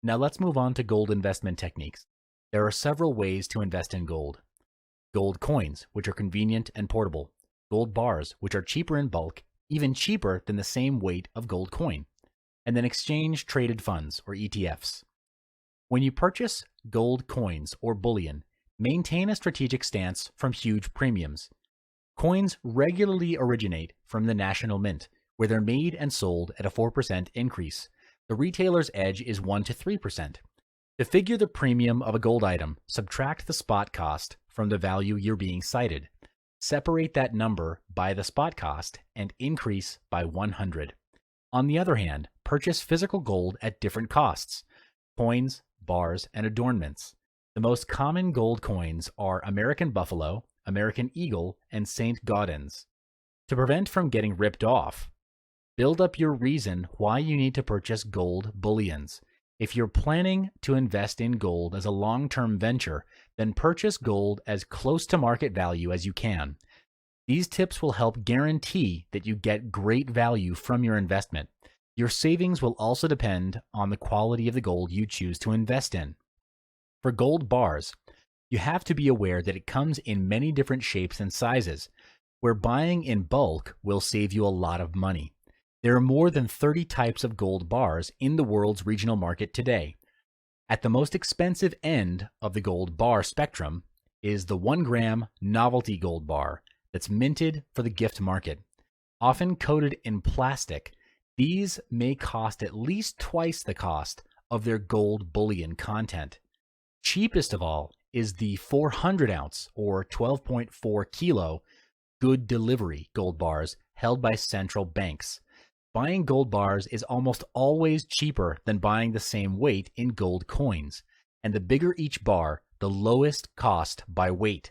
Now let's move on to gold investment techniques. There are several ways to invest in gold. Gold coins, which are convenient and portable. Gold bars, which are cheaper in bulk, even cheaper than the same weight of gold coin. And then exchange traded funds, or ETFs. When you purchase gold coins or bullion, maintain a strategic stance from huge premiums. Coins regularly originate from the National Mint, where they're made and sold at a 4% increase. The retailer's edge is 1 to 3%. To figure the premium of a gold item, subtract the spot cost from the value you're being cited. Separate that number by the spot cost and increase by 100. On the other hand, purchase physical gold at different costs: coins, bars, and adornments. The most common gold coins are American Buffalo, American Eagle, and St. Gaudens. To prevent from getting ripped off, build up your reason why you need to purchase gold bullions. If you're planning to invest in gold as a long-term venture, then purchase gold as close to market value as you can. These tips will help guarantee that you get great value from your investment. Your savings will also depend on the quality of the gold you choose to invest in. For gold bars, you have to be aware that it comes in many different shapes and sizes, where buying in bulk will save you a lot of money. There are more than 30 types of gold bars in the world's regional market today. At the most expensive end of the gold bar spectrum is the 1-gram novelty gold bar that's minted for the gift market. Often coated in plastic, these may cost at least twice the cost of their gold bullion content. Cheapest of all is the 400-ounce or 12.4 kilo good delivery gold bars held by central banks. Buying gold bars is almost always cheaper than buying the same weight in gold coins, and the bigger each bar, the lowest cost by weight.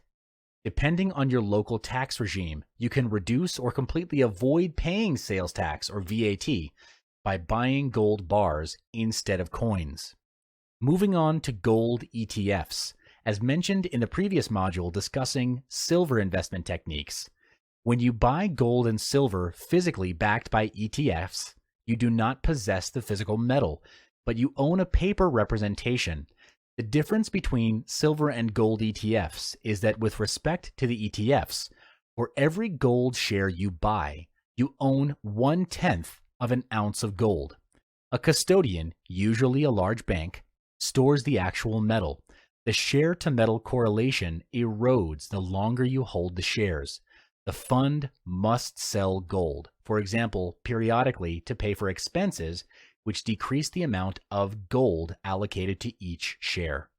Depending on your local tax regime, you can reduce or completely avoid paying sales tax or VAT by buying gold bars instead of coins. Moving on to gold ETFs. As mentioned in the previous module discussing silver investment techniques, when you buy gold and silver physically backed by ETFs, you do not possess the physical metal, but you own a paper representation. The difference between silver and gold ETFs is that with respect to the ETFs, for every gold share you buy, you own 1/10 of an ounce of gold. A custodian, usually a large bank, stores the actual metal. The share-to-metal correlation erodes the longer you hold the shares. The fund must sell gold, for example, periodically to pay for expenses, which decrease the amount of gold allocated to each share.